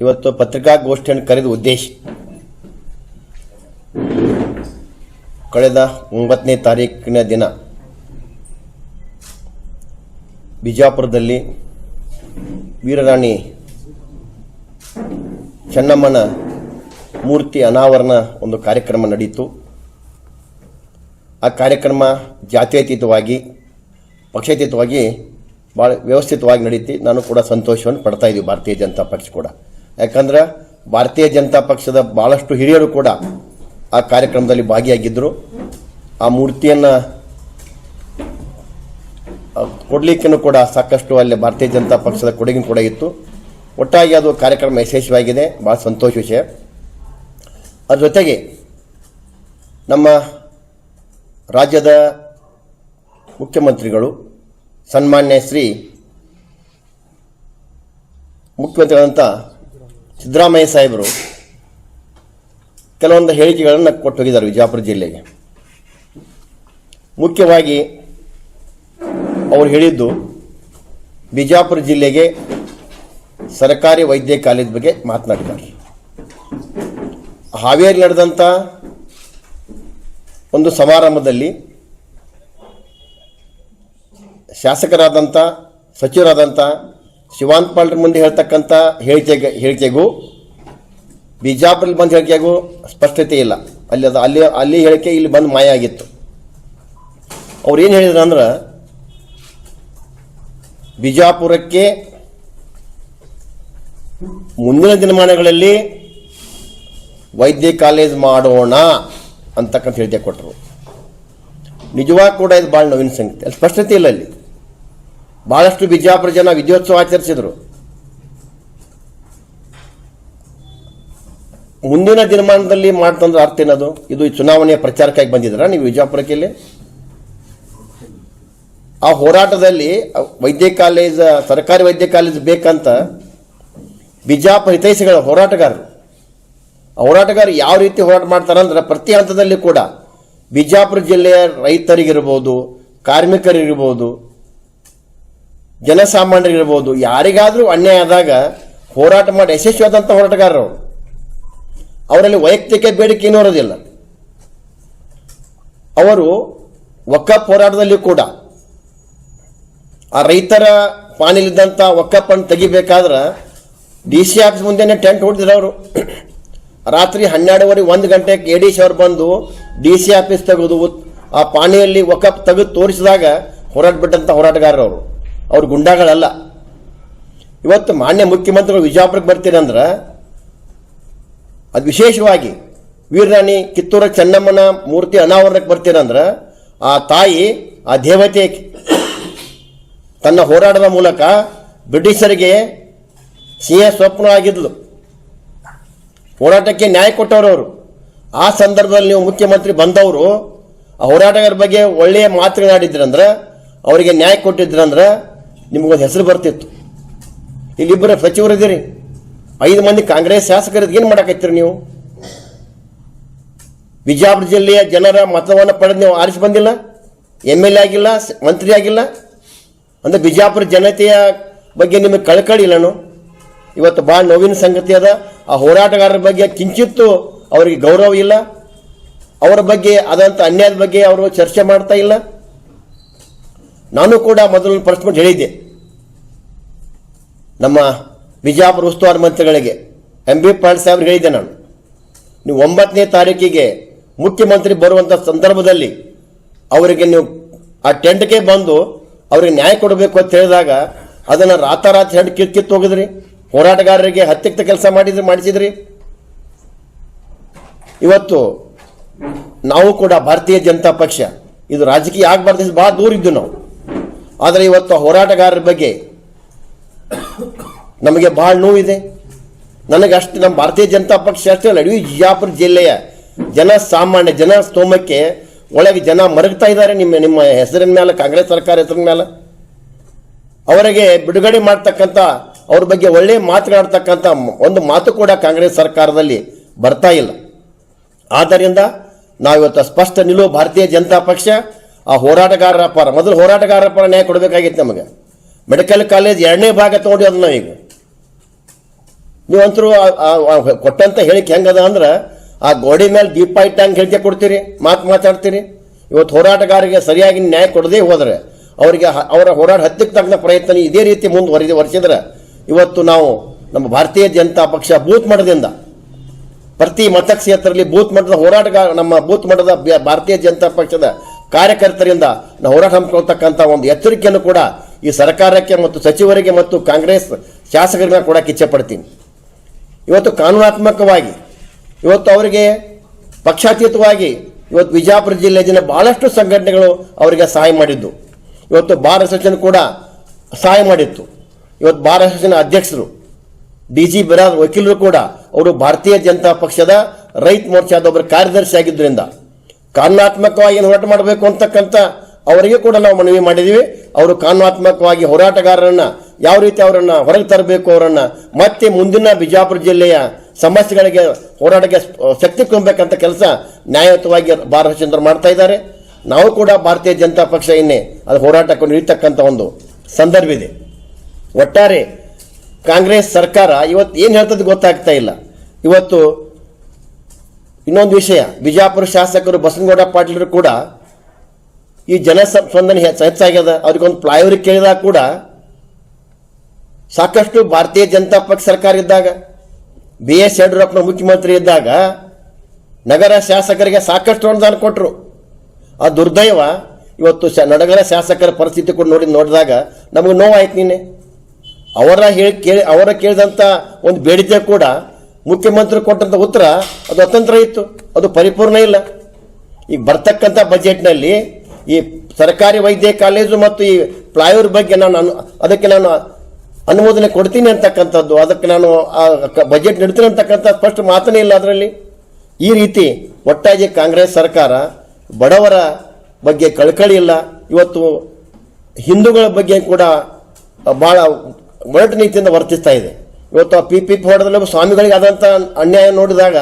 ಇವತ್ತು ಪತ್ರಿಕಾಗೋಷ್ಠಿಯನ್ನು ಕರೆದ ಉದ್ದೇಶ ಕಳೆದ 9ನೇ ತಾರೀಕಿನ ದಿನ ಬಿಜಾಪುರದಲ್ಲಿ ವೀರರಾಣಿ ಚೆನ್ನಮ್ಮನ ಮೂರ್ತಿ ಅನಾವರಣ ಒಂದು ಕಾರ್ಯಕ್ರಮ ನಡೆಯಿತು. ಆ ಕಾರ್ಯಕ್ರಮ ಜಾತ್ಯತೀತವಾಗಿ ಪಕ್ಷಾತೀತವಾಗಿ ಭಾಳ ವ್ಯವಸ್ಥಿತವಾಗಿ ನಡೀತಿ. ನಾನು ಕೂಡ ಸಂತೋಷವನ್ನು ಪಡ್ತಾ ಇದ್ದೀವಿ, ಭಾರತೀಯ ಜನತಾ ಪಕ್ಷ ಕೂಡ. ಯಾಕಂದ್ರೆ ಭಾರತೀಯ ಜನತಾ ಪಕ್ಷದ ಭಾಳಷ್ಟು ಹಿರಿಯರು ಕೂಡ ಆ ಕಾರ್ಯಕ್ರಮದಲ್ಲಿ ಭಾಗಿಯಾಗಿದ್ದರು. ಆ ಮೂರ್ತಿಯನ್ನು ಕೊಡಲಿಕ್ಕೂ ಕೂಡ ಸಾಕಷ್ಟು ಅಲ್ಲಿ ಭಾರತೀಯ ಜನತಾ ಪಕ್ಷದ ಕೊಡುಗೆ ಕೂಡ ಇತ್ತು. ಒಟ್ಟಾಗಿ ಅದು ಕಾರ್ಯಕ್ರಮ ಯಶಸ್ವಿಯಾಗಿದೆ, ಭಾಳ ಸಂತೋಷ ವಿಷಯ. ಅದ್ರ ಜೊತೆಗೆ ನಮ್ಮ ರಾಜ್ಯದ ಮುಖ್ಯಮಂತ್ರಿಗಳು ಸನ್ಮಾನ್ಯ ಶ್ರೀ ಮುಖ್ಯಮಂತ್ರಿಗಳಂತ ಸಿದ್ದರಾಮಯ್ಯ ಸಾಹೇಬರು ಕೆಲವೊಂದು ಹೇಳಿಕೆಗಳನ್ನು ಕೊಟ್ಟು ಹೋಗಿದ್ದಾರೆ ವಿಜಯಪುರ ಜಿಲ್ಲೆಗೆ. ಮುಖ್ಯವಾಗಿ ಅವರು ಹೇಳಿದ್ದು ಬಿಜಾಪುರ ಜಿಲ್ಲೆಗೆ ಸರ್ಕಾರಿ ವೈದ್ಯ ಕಾಲೇಜ್ ಬಗ್ಗೆ ಮಾತನಾಡಿದ್ದಾರೆ. ಹಾವೇರಿ ನಡೆದಂಥ ಒಂದು ಸಮಾರಂಭದಲ್ಲಿ ಶಾಸಕರಾದಂಥ ಸಚಿವರಾದಂಥ ಶಿವಾಂತ್ ಪಾಲ್ರ ಮುಂದೆ ಹೇಳ್ತಕ್ಕಂಥ ಹೇಳಿಕೆಗೂ ಬಿಜಾಪುರಲ್ಲಿ ಬಂದ ಹೇಳಿಕೆಗೂ ಸ್ಪಷ್ಟತೆ ಇಲ್ಲ. ಅಲ್ಲಿ ಹೇಳಿಕೆ ಇಲ್ಲಿ ಬಂದು ಮಾಯ ಆಗಿತ್ತು. ಅವ್ರು ಏನು ಹೇಳಿದ್ರು ಅಂದ್ರೆ, ಬಿಜಾಪುರಕ್ಕೆ ಮುಂದಿನ ದಿನಮಾನಗಳಲ್ಲಿ ವೈದ್ಯ ಕಾಲೇಜ್ ಮಾಡೋಣ ಅಂತಕ್ಕಂಥ ಹೇಳಿಕೆ ಕೊಟ್ಟರು. ನಿಜವಾಗಿ ಕೂಡ ಇದು ಭಾಳ ನೋವಿನ ಸಂಗತಿ. ಅಲ್ಲಿ ಸ್ಪಷ್ಟತೆ ಇಲ್ಲ. ಅಲ್ಲಿ ಭಾಳಷ್ಟು ಬಿಜಾಪುರ ಜನ ವಿಜಯೋತ್ಸವ ಆಚರಿಸಿದರು. ಮುಂದಿನ ದಿನಮಾನದಲ್ಲಿ ಮಾಡ್ತಂದ್ರೆ ಅರ್ಥ ಏನದು? ಇದು ಚುನಾವಣೆಯ ಪ್ರಚಾರಕ್ಕಾಗಿ ಬಂದಿದ್ದೀರಾ ನೀವು ವಿಜಯಪುರಕ್ಕೆ? ಇಲ್ಲಿ ಆ ಹೋರಾಟದಲ್ಲಿ ವೈದ್ಯ ಕಾಲೇಜ್, ಸರ್ಕಾರಿ ವೈದ್ಯ ಕಾಲೇಜ್ ಬೇಕಂತ ಬಿಜಾಪುರ ಹಿತೈಷಿಗಳ ಹೋರಾಟಗಾರರು ಯಾವ ರೀತಿ ಹೋರಾಟ ಮಾಡ್ತಾರಂದ್ರೆ, ಪ್ರತಿ ಹಂತದಲ್ಲಿ ಕೂಡ ಬಿಜಾಪುರ ಜಿಲ್ಲೆಯ ರೈತರಿಗಿರ್ಬೋದು, ಕಾರ್ಮಿಕರಿಗಿರ್ಬೋದು, ಜನಸಾಮಾನ್ಯರಿಗಿರ್ಬೋದು, ಯಾರಿಗಾದರೂ ಅನ್ಯಾಯ ಆದಾಗ ಹೋರಾಟ ಮಾಡಿ ಯಶಸ್ವಿಯಾದಂಥ ಹೋರಾಟಗಾರರು. ಅವರಲ್ಲಿ ವೈಯಕ್ತಿಕ ಬೇಡಿಕೆ ಏನೂ ಇರೋದಿಲ್ಲ. ಅವರು ವಕಫ್ ಹೋರಾಟದಲ್ಲಿ ಕೂಡ ಆ ರೈತರ ಪಾಣಿಲಿದ್ದಂಥ ವಕಫನ್ನು ತೆಗಿಬೇಕಾದ್ರೆ DC ಆಫೀಸ್ ಮುಂದೆನೇ ಟೆಂಟ್ ಹೊಡೆದಿದ್ರು ಅವರು. ರಾತ್ರಿ 12:30 1 ಗಂಟೆಗೆ ADC ಅವರು ಬಂದು DC ಆಫೀಸ್ ತೆಗೆದು ಆ ಪಾಣಿಯಲ್ಲಿ ವಕಫ್ ತೆಗೆದು ತೋರಿಸಿದಾಗ ಹೋರಾಟ ಬಿಟ್ಟಂಥ ಹೋರಾಟಗಾರರು ಅವ್ರು ಗುಂಡಾಗಳಲ್ಲ. ಇವತ್ತು ಮಾನ್ಯ ಮುಖ್ಯಮಂತ್ರಿಗಳು ವಿಜಯಪುರಕ್ಕೆ ಬರ್ತೀರಂದ್ರೆ ಅದು ವಿಶೇಷವಾಗಿ ವೀರರಾಣಿ ಕಿತ್ತೂರ ಚೆನ್ನಮ್ಮನ ಮೂರ್ತಿ ಅನಾವರಣಕ್ಕೆ ಬರ್ತೀರಂದ್ರೆ ಆ ತಾಯಿ, ಆ ದೇವತೆ ತನ್ನ ಹೋರಾಟದ ಮೂಲಕ ಬ್ರಿಟಿಷರಿಗೆ ಸಿಂಹ ಸ್ವಪ್ನ ಆಗಿದ್ಲು. ಹೋರಾಟಕ್ಕೆ ನ್ಯಾಯ ಕೊಟ್ಟವರು. ಆ ಸಂದರ್ಭದಲ್ಲಿ ನೀವು ಮುಖ್ಯಮಂತ್ರಿ ಬಂದವರು ಆ ಹೋರಾಟಗಾರ ಬಗ್ಗೆ ಒಳ್ಳೆಯ ಮಾತುಗಳಾಡಿದ್ರಂದ್ರೆ, ಅವರಿಗೆ ನ್ಯಾಯ ಕೊಟ್ಟಿದ್ರಂದ್ರೆ ನಿಮಗೊಂದು ಹೆಸರು ಬರ್ತಿತ್ತು. ಇಲ್ಲಿಬ್ಬರು ಸಚಿವರಿದ್ದೀರಿ, 5 ಮಂದಿ ಕಾಂಗ್ರೆಸ್ ಶಾಸಕರಿಗೆ ಏನು ಮಾಡಕತ್ತೀರಿ ನೀವು? ಬಿಜಾಪುರ ಜಿಲ್ಲೆಯ ಜನರ ಮತವನ್ನು ಪಡೆದು ನೀವು ಆರಿಸಿ ಬಂದಿಲ್ಲ, MLA ಆಗಿಲ್ಲ, ಮಂತ್ರಿ ಆಗಿಲ್ಲ ಅಂದರೆ ಬಿಜಾಪುರ ಜನತೆಯ ಬಗ್ಗೆ ನಿಮಗೆ ಕಳಕಳಿ ಇಲ್ಲನು? ಇವತ್ತು ಭಾಳ ನೋವಿನ ಸಂಗತಿ ಅದ. ಆ ಹೋರಾಟಗಾರರ ಬಗ್ಗೆ ಕಿಂಚಿತ್ತು ಅವರಿಗೆ ಗೌರವ ಇಲ್ಲ. ಅವರ ಬಗ್ಗೆ ಆದಂಥ ಅನ್ಯಾಯದ ಬಗ್ಗೆ ಅವರು ಚರ್ಚೆ ಮಾಡ್ತಾ ಇಲ್ಲ. ನಾನು ಕೂಡ ಮೊದಲು ಪರ್ಸ್ಮೆಂಟ್ ಹೇಳಿದ್ದೆ ನಮ್ಮ ಬಿಜಾಪುರ ಉಸ್ತುವಾರಿ ಮಂತ್ರಿಗಳಿಗೆ, MB ಪಾಟೀಲ್ ಸಾಹೇಬ್ರಿಗೆ ಹೇಳಿದ್ದೆ ನಾನು, ನೀವು 9ನೇ ತಾರೀಕಿಗೆ ಮುಖ್ಯಮಂತ್ರಿ ಬರುವಂಥ ಸಂದರ್ಭದಲ್ಲಿ ಅವರಿಗೆ ನೀವು ಆ ಟೆಂಟ್ಗೆ ಬಂದು ಅವ್ರಿಗೆ ನ್ಯಾಯ ಕೊಡಬೇಕು ಅಂತ ಹೇಳಿದಾಗ ಅದನ್ನು ರಾತಾರಾತ್ರಿ ಹೆಂಡು ಕಿತ್ತು ಹೋಗಿದ್ರಿ. ಹೋರಾಟಗಾರರಿಗೆ ಹತ್ತಿಕ್ತ ಕೆಲಸ ಮಾಡಿಸಿದ್ರಿ. ಇವತ್ತು ನಾವು ಕೂಡ ಭಾರತೀಯ ಜನತಾ ಪಕ್ಷ ಇದು ರಾಜಕೀಯ ಆಗಬಾರ್ದು, ಭಾಳ ದೂರ ಇದ್ದು ನಾವು. ಆದರೆ ಇವತ್ತು ಹೋರಾಟಗಾರರ ಬಗ್ಗೆ ನಮಗೆ ಭಾಳ ನೋವಿದೆ. ನನಗೆ ಅಷ್ಟು ನಮ್ಮ ಭಾರತೀಯ ಜನತಾ ಪಕ್ಷ ಅಷ್ಟೇ ಅಲ್ಲ, ಇಡೀ ವಿಜಯಪುರ ಜಿಲ್ಲೆಯ ಜನಸಾಮಾನ್ಯ ಜನ ಸ್ತೋಮಕ್ಕೆ ಒಳಗೆ ಜನ ಮರಗ್ತಾ ಇದ್ದಾರೆ ನಿಮ್ಮ ಹೆಸರಿನ ಮೇಲೆ, ಕಾಂಗ್ರೆಸ್ ಸರ್ಕಾರ ಹೆಸರಿನ ಮೇಲೆ. ಅವರಿಗೆ ಬಿಡುಗಡೆ ಮಾಡ್ತಕ್ಕಂಥ, ಅವ್ರ ಬಗ್ಗೆ ಒಳ್ಳೆಯ ಮಾತನಾಡ್ತಕ್ಕಂಥ ಒಂದು ಮಾತು ಕೂಡ ಕಾಂಗ್ರೆಸ್ ಸರ್ಕಾರದಲ್ಲಿ ಬರ್ತಾ ಇಲ್ಲ. ಆದ್ದರಿಂದ ನಾವಿವತ್ತು ಸ್ಪಷ್ಟ ನಿಲುವು ಭಾರತೀಯ ಜನತಾ ಪಕ್ಷ ಆ ಹೋರಾಟಗಾರರ ಪರ, ಮೊದಲು ಹೋರಾಟಗಾರರ ಪರ ನ್ಯಾಯ ಕೊಡಬೇಕಾಗಿತ್ತು. ನಮಗೆ ಮೆಡಿಕಲ್ ಕಾಲೇಜ್ 2ನೇ ಭಾಗ ತೊಗೊಂಡು ಅದು ನಾವೀಗ ನೀವಂತರೂ ಕೊಟ್ಟಂತ ಹೇಳಿಕೆ ಹೆಂಗದ ಅಂದ್ರೆ ಆ ಗೋಡೆ ಮೇಲೆ ದೀಪ ಇಟ್ಟ ಹಂಗೆ ಹೇಳಿಕೆ ಕೊಡ್ತೀರಿ, ಮಾತಾಡ್ತೀರಿ. ಇವತ್ತು ಹೋರಾಟಗಾರರಿಗೆ ಸರಿಯಾಗಿ ನ್ಯಾಯ ಕೊಡದೇ ಹೋದರೆ ಅವರಿಗೆ ಅವರ ಹೋರಾಟ ಹತ್ತಿಕ್ಕೆ ತಕ್ಕಂಥ ಪ್ರಯತ್ನ ಇದೇ ರೀತಿ ಮುಂದುವರಿಸಿದ್ರೆ ಇವತ್ತು ನಾವು ನಮ್ಮ ಭಾರತೀಯ ಜನತಾ ಪಕ್ಷ ಬೂತ್ ಮಟ್ಟದಿಂದ ಪ್ರತಿ ಮತಕ್ಷೇತ್ರದಲ್ಲಿ ಬೂತ್ ಮಟ್ಟದ ಹೋರಾಟಗಾರ ನಮ್ಮ ಬೂತ್ ಮಟ್ಟದ ಭಾರತೀಯ ಜನತಾ ಪಕ್ಷದ ಕಾರ್ಯಕರ್ತರಿಂದ ನಾವು ಹೋರಾಟ ಹಮ್ಮಿಕೊಳ್ತಕ್ಕಂಥ ಒಂದು ಎಚ್ಚರಿಕೆಯನ್ನು ಕೂಡ ಈ ಸರ್ಕಾರಕ್ಕೆ ಮತ್ತು ಸಚಿವರಿಗೆ ಮತ್ತು ಕಾಂಗ್ರೆಸ್ ಶಾಸಕರಿಗೆ ಕೊಡಕ್ಕೆ ಇಚ್ಛೆ ಪಡ್ತೀನಿ. ಇವತ್ತು ಕಾನೂನಾತ್ಮಕವಾಗಿ ಇವತ್ತು ಅವರಿಗೆ ಪಕ್ಷಾತೀತವಾಗಿ ಇವತ್ತು ವಿಜಯಪುರ ಜಿಲ್ಲೆಯ ಬಹಳಷ್ಟು ಸಂಘಟನೆಗಳು ಅವರಿಗೆ ಸಹಾಯ ಮಾಡಿದ್ದು. ಇವತ್ತು ಬಾರ್ ಅಸೋಸಿಯೇಷನ್ ಕೂಡ ಸಹಾಯ ಮಾಡಿತ್ತು. ಇವತ್ತು ಬಾರ್ ಅಸೋಸಿಯೇಷನ್ ಅಧ್ಯಕ್ಷರು DG ಬಿರಾದ್ ವಕೀಲರು ಕೂಡ ಅವರು ಭಾರತೀಯ ಜನತಾ ಪಕ್ಷದ ರೈತ ಮೋರ್ಚಾದ ಒಬ್ಬರು ಕಾರ್ಯದರ್ಶಿ ಆಗಿದ್ದರಿಂದ ಕಾನೂನಾತ್ಮಕವಾಗಿ ಹೋರಾಟ ಮಾಡಬೇಕು ಅಂತಕ್ಕಂಥ ಅವರಿಗೆ ಕೂಡ ನಾವು ಮನವಿ ಮಾಡಿದ್ದೀವಿ. ಅವರು ಕಾನೂನಾತ್ಮಕವಾಗಿ ಹೋರಾಟಗಾರರನ್ನ ಯಾವ ರೀತಿ ಅವರನ್ನು ಹೊರಗೆ ತರಬೇಕು, ಅವರನ್ನು ಮತ್ತೆ ಮುಂದಿನ ಬಿಜಾಪುರ ಜಿಲ್ಲೆಯ ಸಮಸ್ಯೆಗಳಿಗೆ ಹೋರಾಟಕ್ಕೆ ಶಕ್ತಿ ತುಂಬಬೇಕಂತ ಕೆಲಸ ನ್ಯಾಯಯುತವಾಗಿ ಬಾರ್ ಅಸೋಸಿಯೇಷನ್ ಮಾಡ್ತಾ ಇದ್ದಾರೆ. ನಾವು ಕೂಡ ಭಾರತೀಯ ಜನತಾ ಪಕ್ಷ ಇನ್ನೇ ಅದು ಹೋರಾಟಕ್ಕೆ ನಿಲ್ತಕ್ಕಂಥ ಒಂದು ಸಂದರ್ಭ ಇದೆ. ಒಟ್ಟಾರೆ ಕಾಂಗ್ರೆಸ್ ಸರ್ಕಾರ ಇವತ್ತು ಏನು ಹೇಳ್ತದೆ ಗೊತ್ತಾಗ್ತಾ ಇಲ್ಲ. ಇವತ್ತು ಇನ್ನೊಂದು ವಿಷಯ, ಬಿಜಾಪುರ ಶಾಸಕರು ಬಸನಗೌಡ ಪಾಟೀಲರು ಕೂಡ ಈ ಜನಸ್ಪಂದನೆ ಹೆಚ್ಚಾಗ್ಯದ. ಅವ್ರಿಗೊಂದು ಫ್ಲೈಓವರ್ ಕೇಳಿದಾಗ ಕೂಡ ಸಾಕಷ್ಟು ಭಾರತೀಯ ಜನತಾ ಪಕ್ಷ ಸರ್ಕಾರ ಇದ್ದಾಗ BS ಯಡಿಯೂರಪ್ಪನ ಮುಖ್ಯಮಂತ್ರಿ ಇದ್ದಾಗ ನಗರ ಶಾಸಕರಿಗೆ ಸಾಕಷ್ಟು ಅನುದಾನ ಕೊಟ್ಟರು. ಆ ದುರ್ದೈವ ಇವತ್ತು ನಗರ ಶಾಸಕರ ಪರಿಸ್ಥಿತಿ ಕೂಡ ನೋಡಿದಾಗ ನಮಗೆ ನೋವಾಯ್ತು. ನಿನ್ನೆ ಅವರ ಕೇಳಿದಂಥ ಒಂದು ಬೇಡಿಕೆ ಕೂಡ ಮುಖ್ಯಮಂತ್ರಿ ಕೊಟ್ಟಂಥ ಉತ್ತರ ಅದು ಅತಂತ್ರ ಇತ್ತು, ಅದು ಪರಿಪೂರ್ಣ ಇಲ್ಲ. ಈಗ ಬರ್ತಕ್ಕಂಥ ಬಜೆಟ್ನಲ್ಲಿ ಈ ಸರ್ಕಾರಿ ವೈದ್ಯ ಕಾಲೇಜು ಮತ್ತು ಈ ಫ್ಲೈಓವರ್ ಬಗ್ಗೆ ಅದಕ್ಕೆ ನಾನು ಅನುಮೋದನೆ ಕೊಡ್ತೀನಿ ಅಂತಕ್ಕಂಥದ್ದು, ಅದಕ್ಕೆ ನಾನು ಬಜೆಟ್ ನೀಡ್ತೀನಿ ಅಂತಕ್ಕಂಥ ಸ್ಪಷ್ಟ ಮಾತನೇ ಇಲ್ಲ ಅದರಲ್ಲಿ. ಈ ರೀತಿ ಒಟ್ಟಾಗಿ ಕಾಂಗ್ರೆಸ್ ಸರ್ಕಾರ ಬಡವರ ಬಗ್ಗೆ ಕಳಕಳಿ ಇಲ್ಲ. ಇವತ್ತು ಹಿಂದೂಗಳ ಬಗ್ಗೆ ಕೂಡ ಭಾಳ ಒರಟು ನೀತಿಯಿಂದ ವರ್ತಿಸ್ತಾ ಇದೆ. ಇವತ್ತು ಆ PPP ಹೊಡೆದಲ್ಲಿ ಸ್ವಾಮಿಗಳಿಗೆ ಆದಂಥ ಅನ್ಯಾಯ ನೋಡಿದಾಗ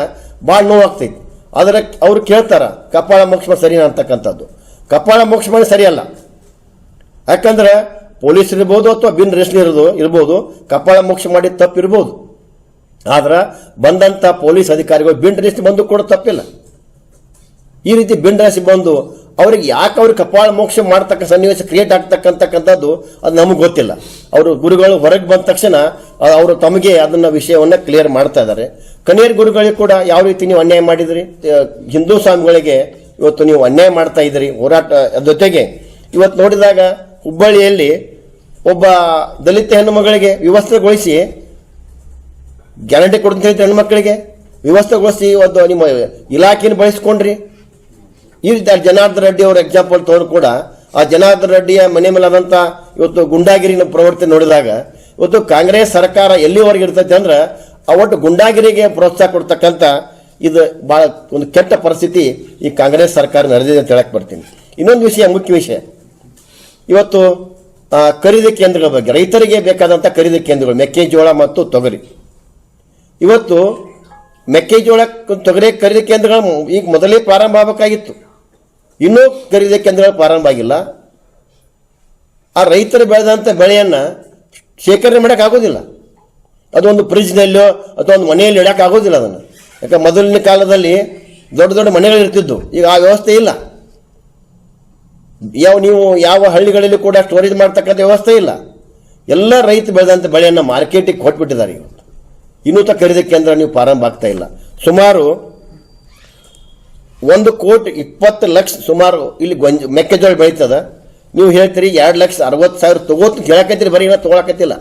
ಭಾಳ ನೋವಾಗ್ತೈತಿ. ಆದರೆ ಅವರು ಕೇಳ್ತಾರ ಕಪಾಳ ಮೋಕ್ಷ ಸರಿನಾ ಅಂತಕ್ಕಂಥದ್ದು. ಕಪಾಳ ಮೋಕ್ಷ ಮಾಡಿ ಸರಿಯಲ್ಲ. ಯಾಕಂದ್ರೆ ಪೊಲೀಸ್ ಇರ್ಬೋದು ಅಥವಾ ಬಿನ್ ರೇಷ್ಮೆ ಇರ್ಬೋದು, ಕಪಾಳ ಮೋಕ್ಷ ಮಾಡಿ ತಪ್ಪಿರ್ಬೋದು. ಆದ್ರೆ ಬಂದಂಥ ಪೊಲೀಸ್ ಅಧಿಕಾರಿಗಳು ಬಿನ್ ರೇಷ್ಮೆ ಬಂದು ಕೂಡ ತಪ್ಪಿಲ್ಲ. ಈ ರೀತಿ ಬಿನ್ ರೇಷ್ಮೆ ಬಂದು ಅವ್ರಿಗೆ ಯಾಕೆ ಅವ್ರಿಗೆ ಕಪಾಳ ಮೋಕ್ಷ ಮಾಡ್ತಕ್ಕ ಸನ್ನಿವೇಶ ಕ್ರಿಯೇಟ್ ಆಗ್ತಕ್ಕಂಥದ್ದು ಅದು ನಮಗೆ ಗೊತ್ತಿಲ್ಲ. ಅವರು ಗುರುಗಳು ಹೊರಗೆ ಬಂದ ತಕ್ಷಣ ಅವರು ತಮಗೆ ಅದನ್ನ ವಿಷಯವನ್ನು ಕ್ಲಿಯರ್ ಮಾಡ್ತಾ ಇದ್ದಾರೆ. ಕನೇರ್ ಗುರುಗಳಿಗೆ ಕೂಡ ಯಾವ ರೀತಿ ನೀವು ಅನ್ಯಾಯ ಮಾಡಿದ್ರಿ, ಹಿಂದೂ ಸ್ವಾಮಿಗಳಿಗೆ ಇವತ್ತು ನೀವು ಅನ್ಯಾಯ ಮಾಡ್ತಾ ಇದ್ದೀರಿ. ಹೋರಾಟ ಜೊತೆಗೆ ಇವತ್ತು ನೋಡಿದಾಗ ಹುಬ್ಬಳ್ಳಿಯಲ್ಲಿ ಒಬ್ಬ ದಲಿತ ಹೆಣ್ಣು ಮಗಳಿಗೆ ವ್ಯವಸ್ಥೆಗೊಳಿಸಿ ಗ್ಯಾರಂಟಿ ಕೊಡ್ತೀನಿ ಹೆಣ್ಮಕ್ಳಿಗೆ ವ್ಯವಸ್ಥೆಗೊಳಿಸಿ ಇವತ್ತು ನಿಮ್ಮ ಇಲಾಖೆಯನ್ನು ಬಳಸ್ಕೊಂಡ್ರಿ. ಈ ರೀತಿ ಜನಾರ್ದನ್ ರೆಡ್ಡಿ ಅವರ ಎಕ್ಸಾಂಪಲ್ ತಗೊಂಡು ಕೂಡ ಆ ಜನಾರ್ದನ್ ರೆಡ್ಡಿಯ ಮನೆ ಮೇಲಾದಂಥ ಇವತ್ತು ಗುಂಡಾಗಿರಿನ ಪ್ರವೃತ್ತಿ ನೋಡಿದಾಗ ಇವತ್ತು ಕಾಂಗ್ರೆಸ್ ಸರ್ಕಾರ ಎಲ್ಲಿವರೆಗೆ ಇರ್ತೈತೆ ಅಂದ್ರೆ ಒಟ್ಟು ಗುಂಡಾಗಿರಿಗೆ ಪ್ರೋತ್ಸಾಹ ಕೊಡ್ತಕ್ಕಂಥ ಇದು ಭಾಳ ಒಂದು ಕೆಟ್ಟ ಪರಿಸ್ಥಿತಿ ಈ ಕಾಂಗ್ರೆಸ್ ಸರ್ಕಾರ ನಡೆದಿದೆ ಅಂತ ಹೇಳಕ್ ಬರ್ತೀನಿ. ಇನ್ನೊಂದು ವಿಷಯ, ಮುಖ್ಯ ವಿಷಯ, ಇವತ್ತು ಖರೀದಿ ಕೇಂದ್ರಗಳ ಬಗ್ಗೆ, ರೈತರಿಗೆ ಬೇಕಾದಂಥ ಖರೀದಿ ಕೇಂದ್ರಗಳು ಮೆಕ್ಕೆಜೋಳ ಮತ್ತು ತೊಗರಿ. ಇವತ್ತು ಮೆಕ್ಕೆಜೋಳ ತೊಗರಿ ಖರೀದಿ ಕೇಂದ್ರಗಳು ಈಗ ಮೊದಲೇ ಪ್ರಾರಂಭ ಆಗಬೇಕಾಗಿತ್ತು, ಇನ್ನೂ ಖರೀದಿ ಕೇಂದ್ರಗಳು ಪ್ರಾರಂಭ ಆಗಿಲ್ಲ. ಆ ರೈತರು ಬೆಳೆದಂಥ ಬೆಳೆಯನ್ನು ಶೇಖರಣೆ ಮಾಡೋಕ್ಕಾಗೋದಿಲ್ಲ. ಅದೊಂದು ಫ್ರಿಜ್ನಲ್ಲೋ ಅಥವಾ ಒಂದು ಮನೆಯಲ್ಲಿ ಇಡೋಕ್ಕಾಗೋದಿಲ್ಲ ಅದನ್ನು. ಯಾಕೆ ಮೊದಲಿನ ಕಾಲದಲ್ಲಿ ದೊಡ್ಡ ದೊಡ್ಡ ಮನೆಗಳು ಇರ್ತಿದ್ದು, ಈಗ ಆ ವ್ಯವಸ್ಥೆ ಇಲ್ಲ. ಯಾವ ಹಳ್ಳಿಗಳಲ್ಲಿ ಕೂಡ ಸ್ಟೋರೇಜ್ ಮಾಡ್ತಕ್ಕಂಥ ವ್ಯವಸ್ಥೆ ಇಲ್ಲ. ಎಲ್ಲ ರೈತ ಬೆಳೆದಂಥ ಬೆಳೆಯನ್ನು ಮಾರ್ಕೆಟಿಗೆ ಕೊಟ್ಬಿಟ್ಟಿದ್ದಾರೆ. ಇವತ್ತು ಇನ್ನೂ ಖರೀದಿ ಕೇಂದ್ರ ನೀವು ಪ್ರಾರಂಭ ಆಗ್ತಾ ಇಲ್ಲ. ಸುಮಾರು 1,20,00,000 ಸುಮಾರು ಇಲ್ಲಿ ಮೆಕ್ಕೆಜೋಳ ಬೆಳೀತದ. ನೀವು ಹೇಳ್ತೀರಿ 2,60,000 ತಗೋತ ಕೇಳಕತ್ತೀರಿ, ಬರೀ ತಗೊಳಕತ್ತಿಲ್ಲ,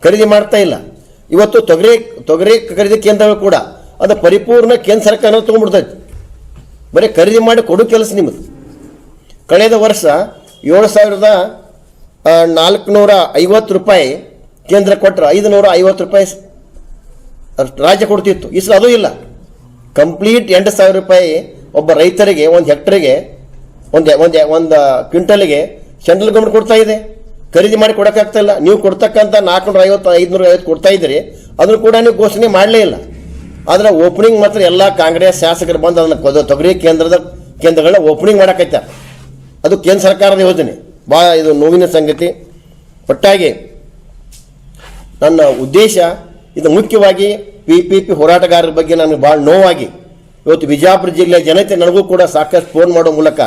ಖರೀದಿ ಮಾಡ್ತಾ ಇಲ್ಲ. ಇವತ್ತು ತೊಗರಿ ಖರೀದಿ ಕೇಂದ್ರಗಳು ಕೂಡ ಅದು ಪರಿಪೂರ್ಣ ಕೇಂದ್ರ ಸರ್ಕಾರ ತೊಗೊಂಡ್ಬಿಡ್ತೈತಿ. ಬರೀ ಖರೀದಿ ಮಾಡಿ ಕೊಡೋ ಕೆಲಸ ನಿಮ್ಮದು. ಕಳೆದ ವರ್ಷ 7,450 ರೂಪಾಯಿ ಕೇಂದ್ರ ಕೊಟ್ಟರೆ 550 ರೂಪಾಯಿ ರಾಜ್ಯ ಕೊಡ್ತಿತ್ತು. ಈ ಸಲ ಅದು ಇಲ್ಲ. ಕಂಪ್ಲೀಟ್ 8,000 ರೂಪಾಯಿ ಒಬ್ಬ ರೈತರಿಗೆ ಒಂದು ಹೆಕ್ಟರ್ಗೆ ಒಂದು ಕ್ವಿಂಟಲ್ಗೆ ಸೆಂಟ್ರಲ್ ಗೌರ್ಮೆಂಟ್ ಕೊಡ್ತಾ ಇದೆ. ಖರೀದಿ ಮಾಡಿ ಕೊಡೋಕ್ಕಾಗ್ತಾ ಇಲ್ಲ. ನೀವು ಕೊಡ್ತಕ್ಕಂಥ 450 550 ಕೊಡ್ತಾ ಇದ್ದೀರಿ, ಅದನ್ನು ಕೂಡ ನೀವು ಘೋಷಣೆ ಮಾಡಲೇ ಇಲ್ಲ. ಆದರೆ ಓಪನಿಂಗ್ ಮಾತ್ರ ಎಲ್ಲ ಕಾಂಗ್ರೆಸ್ ಶಾಸಕರು ಬಂದು ಅದನ್ನು ತೊಗರಿ ಕೇಂದ್ರಗಳನ್ನ ಓಪನಿಂಗ್ ಮಾಡಕೈತಾರೆ. ಅದು ಕೇಂದ್ರ ಸರ್ಕಾರದ ಯೋಜನೆ. ಭಾಳ ಇದು ನೋವಿನ ಸಂಗತಿ. ಒಟ್ಟಾಗಿ ನನ್ನ ಉದ್ದೇಶ ಇದು ಮುಖ್ಯವಾಗಿ PPP ಹೋರಾಟಗಾರರ ಬಗ್ಗೆ ನನಗೆ ಭಾಳ ನೋವಾಗಿ ಇವತ್ತು ಬಿಜಾಪುರ ಜಿಲ್ಲೆಯ ಜನತೆ ನನಗೂ ಕೂಡ ಸಾಕಷ್ಟು ಫೋನ್ ಮಾಡೋ ಮೂಲಕ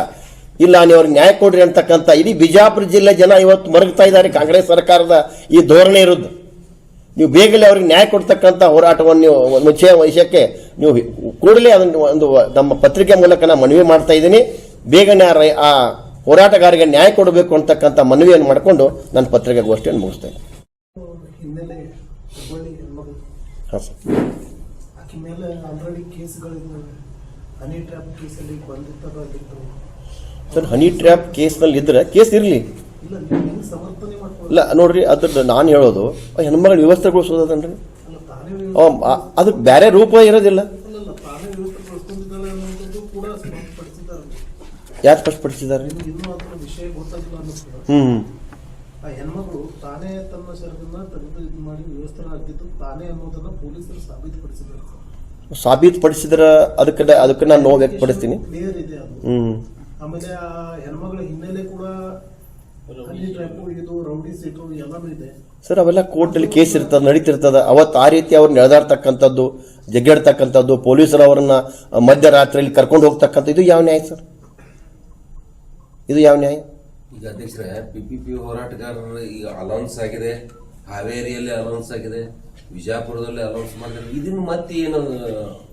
ಇಲ್ಲ ನೀವು ಅವ್ರಿಗೆ ನ್ಯಾಯ ಕೊಡ್ರಿ ಅಂತಕ್ಕಂಥ ಇಡೀ ಬಿಜಾಪುರ ಜಿಲ್ಲೆ ಜನ ಇವತ್ತು ಮರಗ್ತಾ ಇದ್ದಾರೆ ಕಾಂಗ್ರೆಸ್ ಸರ್ಕಾರದ ಈ ಧೋರಣೆ ಇರೋದು. ನೀವು ಬೇಗಲೇ ಅವ್ರಿಗೆ ನ್ಯಾಯ ಕೊಡ್ತಕ್ಕಂಥ ಹೋರಾಟವನ್ನು ನೀವು ಮುಚ್ಚೆ ವಿಷಯಕ್ಕೆ ನೀವು ಕೂಡಲೇ ಅದನ್ನು ಒಂದು ನಮ್ಮ ಪತ್ರಿಕೆ ಮೂಲಕ ನಾನು ಮನವಿ ಮಾಡ್ತಾ ಇದ್ದೀನಿ. ಬೇಗನೆ ಆ ಹೋರಾಟಗಾರರಿಗೆ ನ್ಯಾಯ ಕೊಡಬೇಕು ಅಂತಕ್ಕಂಥ ಮನವಿಯನ್ನು ಮಾಡಿಕೊಂಡು ನನ್ನ ಪತ್ರಿಕೆ ಗೋಷ್ಠಿಯನ್ನು ಮುಗಿಸ್ತೇನೆ. ಹಾಂ ಸರ್. ಸರ್ ಹನಿ ಟ್ರ್ಯಾಪ್ ಕೇಸ್ನಲ್ಲಿ ಇದ್ರೆ ಕೇಸ್ ಇರಲಿ. ಇಲ್ಲ ನೋಡ್ರಿ, ಅದ್ರದ್ದು ನಾನು ಹೇಳೋದು ಹೆಣ್ಮಗಳ ವ್ಯವಸ್ಥೆಗೊಳಿಸೋದನ್ರಿ ಅದಕ್ಕೆ ಬೇರೆ ರೂಪ ಇರೋದಿಲ್ಲ. ಯಾರು ಸ್ಪಷ್ಟಪಡಿಸಿದ್ದಾರೆ? ಹೆಣ್ಮಗಳು ತಾನೇ ತನ್ನ ಶರದನ್ನ ತೆಗೆದು ಇದು ಮಾಡಿ ವ್ಯವಸ್ಥೆ ಆಗಿದ್ದು ತಾನೇ ಅನ್ನೋದನ್ನ ಪೊಲೀಸರು ಸಾಬೀತುಪಡಿಸಿದ್ದಾರೆ. ಸಾಬೀತುಪಡಿಸಿದ್ರ ಅದಕ್ಕೆ ನಾನು ನೋವು ವ್ಯಕ್ತಪಡಿಸ್ತೀನಿ. ಕ್ಲಿಯರ್ ಇದೆ ಅದು. ಆಮೇಲೆ ಆ ಹೆಣ್ಮಗಳ ಹಿನ್ನೆಲೆ ಕೂಡ ಇದು ರೌಡಿ ಸೀಟು ಎಲ್ಲಾನು ಇದೆ ಸರ್. ಅವೆಲ್ಲ ಕೋರ್ಟಲ್ಲಿ ಕೇಸ್ ಇರ್ತದ, ನಡೀತಿರ್ತದ. ಅವತ್ತು ಆ ರೀತಿ ಅವ್ರನ್ನ ಎಳೆದಾಡ್ತಕ್ಕಂಥದ್ದು, ಜಗ್ಗಾಡ್ತಕ್ಕಂಥದ್ದು, ಪೊಲೀಸರು ಅವರನ್ನ ಮಧ್ಯರಾತ್ರಿಯಲ್ಲಿ ಕರ್ಕೊಂಡು ಹೋಗ್ತಕ್ಕಂಥ ಇದು ಯಾವ ನ್ಯಾಯ ಸರ್? ಇದು ಯಾವ ನ್ಯಾಯ? ಈಗ ಅಧ್ಯಕ್ಷರೇ, PPP ಹೋರಾಟಗಾರರು ಈಗ ಅನೌನ್ಸ್ ಆಗಿದೆ, ಹಾವೇರಿಯಲ್ಲಿ ಅನೌನ್ಸ್ ಆಗಿದೆ, ವಿಜಯಪುರದಲ್ಲಿ ಅನೌನ್ಸ್ ಮಾಡಿದ್ರೆ ಇದನ್ನು ಮತ್ತೆ ಏನು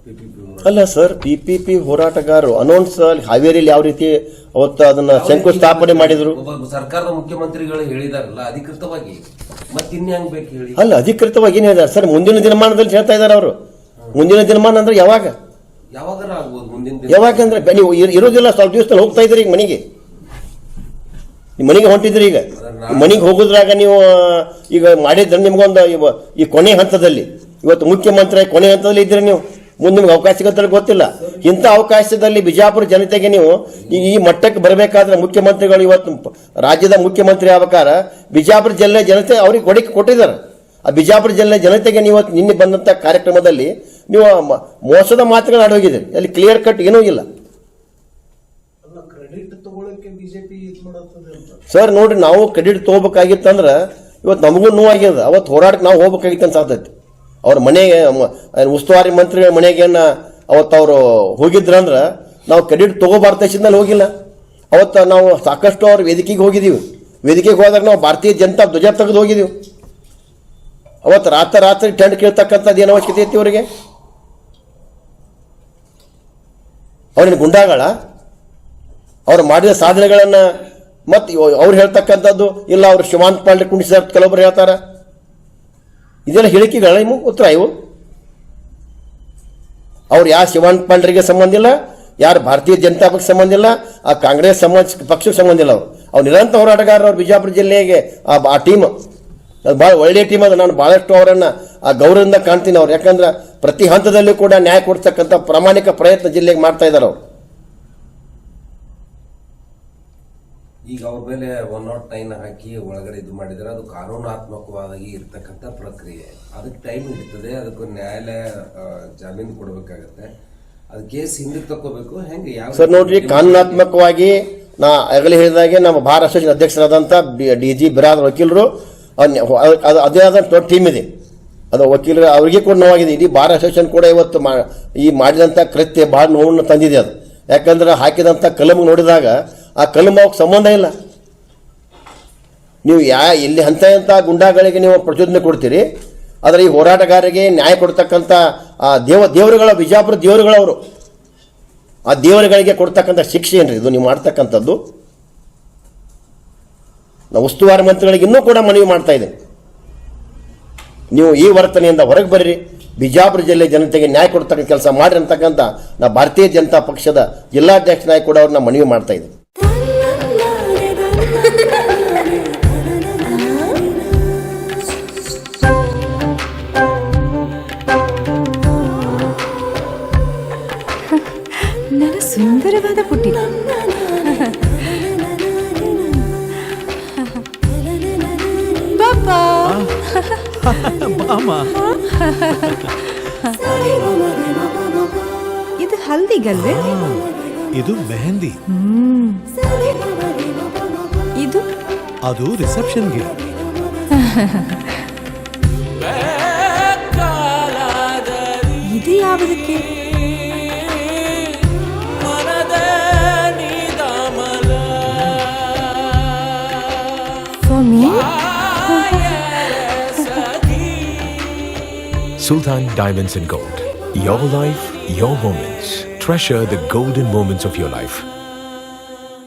PPP ಅಲ್ಲ ಸರ್. PPP ಹೋರಾಟಗಾರರು ಅನೌನ್ಸ್ ಹಾವೇರಿಯಲ್ಲಿ ಯಾವ ರೀತಿ ಅವತ್ತು ಅದನ್ನ ಶಂಕುಸ್ಥಾಪನೆ ಮಾಡಿದ್ರು? ಸರ್ಕಾರದ ಮುಖ್ಯಮಂತ್ರಿಗಳು ಹೇಳಿದಾರಲ್ಲ ಅಧಿಕೃತವಾಗಿ, ಮತ್ತೆ ಇನ್ಯಾಂಗ್ ಬೇಕು ಹೇಳಿ? ಅಲ್ಲ, ಅಧಿಕೃತವಾಗಿ ಏನ್ ಹೇಳಿದಾರೆ ಸರ್? ಮುಂದಿನ ದಿನಮಾನದಲ್ಲಿ ಹೇಳ್ತಾ ಇದಾರೆ ಅವರು. ಮುಂದಿನ ದಿನಮಾನ ಅಂದ್ರೆ ಯಾವಾಗ? ಯಾವಾಗಾರ ಆಗ್ಬೋದು ಮುಂದಿನ ದಿನ. ಯಾವಾಗಂದ್ರೆ ನೀವು ಇರೋದಿಲ್ಲ, ಸ್ವಲ್ಪ ದಿವಸದಲ್ಲಿ ಹೋಗ್ತಾ ಇದ್ರಿ ಈಗ ಮನೆಗೆ. ಮನೆಗೆ ಹೊಂಟಿದ್ರಿ, ಈಗ ಮನೆಗೆ ಹೋಗುದ್ರಾಗ ನೀವು ಈಗ ಮಾಡಿದ್ರೆ ನಿಮ್ಗೊಂದು ಈ ಕೊನೆ ಹಂತದಲ್ಲಿ ಇವತ್ತು ಮುಖ್ಯಮಂತ್ರಿ ಕೊನೆ ಹಂತದಲ್ಲಿ ಇದ್ರಿ ನೀವು. ಮುಂದೆ ನಿಮ್ಗೆ ಅವಕಾಶ ಸಿಗುತ್ತಲ್ಲ ಗೊತ್ತಿಲ್ಲ. ಇಂಥ ಅವಕಾಶದಲ್ಲಿ ಬಿಜಾಪುರ ಜನತೆಗೆ ನೀವು ಈ ಮಟ್ಟಕ್ಕೆ ಬರಬೇಕಾದ್ರೆ ಮುಖ್ಯಮಂತ್ರಿಗಳು ಇವತ್ತು ರಾಜ್ಯದ ಮುಖ್ಯಮಂತ್ರಿ ಆಗ್ಬೇಕಾರ ಬಿಜಾಪುರ ಜಿಲ್ಲೆ ಜನತೆ ಅವ್ರಿಗೆ ಕೊಡಿಕೆ ಕೊಟ್ಟಿದ್ದಾರೆ. ಆ ಬಿಜಾಪುರ ಜಿಲ್ಲೆ ಜನತೆಗೆ ನೀವು ನಿನ್ನೆ ಬಂದಂಥ ಕಾರ್ಯಕ್ರಮದಲ್ಲಿ ನೀವು ಮೋಸದ ಮಾತುಗಳು ಆಡೋಗಿದ್ದೀರಿ. ಅಲ್ಲಿ ಕ್ಲಿಯರ್ ಕಟ್ ಏನೂ ಇಲ್ಲ ಸರ್. ನೋಡ್ರಿ, ನಾವು ಕ್ರೆಡಿಟ್ ತಗೋಬೇಕಾಗಿತ್ತಂದ್ರೆ ಇವತ್ತು ನಮಗೂ ನೋವಾಗ್ಯದ. ಅವತ್ತು ಹೋರಾಟಕ್ಕೆ ನಾವು ಹೋಗ್ಬೇಕಾಗಿತ್ತು ಅಂತ ಸಾಧ್ಯತೆ. ಅವ್ರ ಮನೆಗೆ ಉಸ್ತುವಾರಿ ಮಂತ್ರಿ ಮನೆಗೆ ಅವತ್ತು ಅವರು ಹೋಗಿದ್ರಂದ್ರೆ ನಾವು ಕ್ರೆಡಿಟ್ ತಗೋಬಾರ್ದ ದೇಶದಲ್ಲಿ ಹೋಗಿಲ್ಲ. ಅವತ್ತು ನಾವು ಸಾಕಷ್ಟು ಅವ್ರ ವೇದಿಕೆಗೆ ಹೋಗಿದ್ದೀವಿ. ವೇದಿಕೆಗೆ ಹೋದಾಗ ನಾವು ಭಾರತೀಯ ಜನತಾ ಧ್ವಜ ತೆಗೆದು ಹೋಗಿದ್ದೀವಿ. ಅವತ್ತು ರಾತ್ರಿ ಟೆಂಟ್ ಕೇಳ್ತಕ್ಕಂಥದ್ದು ಏನು ಅವಶ್ಯಕತೆ ಐತಿ ಅವರಿಗೆ? ಅವ್ರೇನು ಗುಂಡಾಗಳ? ಅವ್ರು ಮಾಡಿದ ಸಾಧನೆಗಳನ್ನು ಮತ್ತೆ ಅವ್ರು ಹೇಳ್ತಕ್ಕಂಥದ್ದು ಇಲ್ಲ, ಅವ್ರು ಶಿವಾಂತ್ ಪಾಂಡೆ ಕುಣಿಸಿದ ಕೆಲವೊಬ್ರು ಹೇಳ್ತಾರ. ಇದೆಲ್ಲ ಹೇಳಿಕೆಗಳ ನಿಮಗೆ ಉತ್ತರ ಇವು? ಅವ್ರು ಯಾರು ಶಿವಾಂತ್ ಪಾಂಡ್ರಿಗೆ ಸಂಬಂಧ ಇಲ್ಲ, ಯಾರು ಭಾರತೀಯ ಜನತಾ ಪಕ್ಷ ಸಂಬಂಧ ಇಲ್ಲ, ಆ ಕಾಂಗ್ರೆಸ್ ಪಕ್ಷಕ್ಕೆ ಸಂಬಂಧ ಇಲ್ಲ. ಅವ್ರು ನಿರಂತರ ಹೋರಾಟಗಾರರು. ಅವ್ರು ಬಿಜಾಪುರ ಜಿಲ್ಲೆಗೆ ಆ ಟೀಮ್ ಅದು ಭಾಳ ಒಳ್ಳೆಯ ಟೀಮ್ ಅದು. ನಾನು ಭಾಳಷ್ಟು ಅವರನ್ನು ಆ ಗೌರವದಿಂದ ಕಾಣ್ತೀನಿ ಅವ್ರು. ಯಾಕಂದ್ರೆ ಪ್ರತಿ ಹಂತದಲ್ಲೂ ಕೂಡ ನ್ಯಾಯ ಕೊಡ್ತಕ್ಕಂಥ ಪ್ರಾಮಾಣಿಕ ಪ್ರಯತ್ನ ಜಿಲ್ಲೆಗೆ ಮಾಡ್ತಾ ಇದ್ದಾರೆ ಅವರು. ಈಗ ಅವ್ರ ಮೇಲೆ 109 ಹಾಕಿ ಒಳಗಡೆ ಇದು ಮಾಡಿದರೆ ಅದು ಕಾನೂನಾತ್ಮಕವಾಗಿ ಇರ್ತಕ್ಕಂಥ ಪ್ರಕ್ರಿಯೆ. ಅದಕ್ಕೆ ಟೈಮ್ ಹಿಡಿತದೆ. ಅದಕ್ಕೆ ನ್ಯಾಯಾಲಯ ಜಾಮೀನು ಕೊಡಬೇಕಾಗತ್ತೆ. ಅದು ಕೇಸ್ ಹಿಂದಕ್ಕೆ ತಗೋಬೇಕು. ಹೆಂಗೆ ಯಾವ ಸರ್? ನೋಡ್ರಿ, ಕಾನೂನಾತ್ಮಕವಾಗಿ ನಾ ಆಗಲೇ ಹೇಳಿದಾಗೆ ನಮ್ಮ ಭಾರತ ಅಸೋಸಿಯೇಷನ್ ಅಧ್ಯಕ್ಷರಾದಂಥ DG ಬಿರಾದರ್ ವಕೀಲರು ಅದೇ ಆದಂಥ ಟೀಮ್ ಇದೆ. ಅದು ವಕೀಲರು ಅವರಿಗೆ ಕೂಡ ನೋವಾಗಿದೆ. ಇಡೀ ಭಾರತ ಅಸೋಸಿಯೇಷನ್ ಕೂಡ ಇವತ್ತು ಈ ಮಾಡಿದಂಥ ಕೃತ್ಯ ಭಾಳ ನೋವನ್ನು ತಂದಿದೆ ಅದು. ಯಾಕಂದ್ರೆ ಹಾಕಿದಂಥ ಕಲಮ್ ನೋಡಿದಾಗ ಆ ಕಲಮ್ ಅವಕ್ಕೆ ಸಂಬಂಧ ಇಲ್ಲ. ನೀವು ಇಲ್ಲಿ ಎಂಥ ಗುಂಡಾಗಳಿಗೆ ನೀವು ಪ್ರಚೋದನೆ ಕೊಡ್ತೀರಿ, ಆದರೆ ಈ ಹೋರಾಟಗಾರರಿಗೆ ನ್ಯಾಯ ಕೊಡ್ತಕ್ಕಂಥ ಆ ದೇವರುಗಳ ಬಿಜಾಪುರ ದೇವರುಗಳವರು, ಆ ದೇವರುಗಳಿಗೆ ಕೊಡ್ತಕ್ಕಂಥ ಶಿಕ್ಷೆ ಏನ್ರಿ ಇದು ನೀವು ಮಾಡ್ತಕ್ಕಂಥದ್ದು? ನಾವು ಉಸ್ತುವಾರಿ ಮಂತ್ರಿಗಳಿಗೆ ಇನ್ನೂ ಕೂಡ ಮನವಿ ಮಾಡ್ತಾ ಇದ್ದೇನೆ, ನೀವು ಈ ವರ್ತನೆಯಿಂದ ಹೊರಗೆ ಬರ್ರಿ, ಬಿಜಾಪುರ ಜಿಲ್ಲೆ ಜನತೆಗೆ ನ್ಯಾಯ ಕೊಡ್ತಕ್ಕಂಥ ಕೆಲಸ ಮಾಡ್ರಿ ಅಂತಕ್ಕಂಥ ನಾ ಭಾರತೀಯ ಜನತಾ ಪಕ್ಷದ ಜಿಲ್ಲಾಧ್ಯಕ್ಷನಾಗಿ ಕೂಡ ಅವ್ರನ್ನ ಮನವಿ ಮಾಡ್ತಾ ಇದ್ದೇನೆ. ನನ್ನ ಸುಂದರವಾದ ಪುಟ್ಟಿ, ಪಾಪಾ ಇದು ಹಲ್ದಿಗಲ್ವೇ? ಇದು ಮೆಹಂದಿ. ಇದು ಅದು ರಿಸೆಪ್ಷನ್ಗೆ. ಯಾವುದಕ್ಕೆ? For me? Sultan Diamonds and Gold. Your life, your moments. Treasure the golden moments of your life.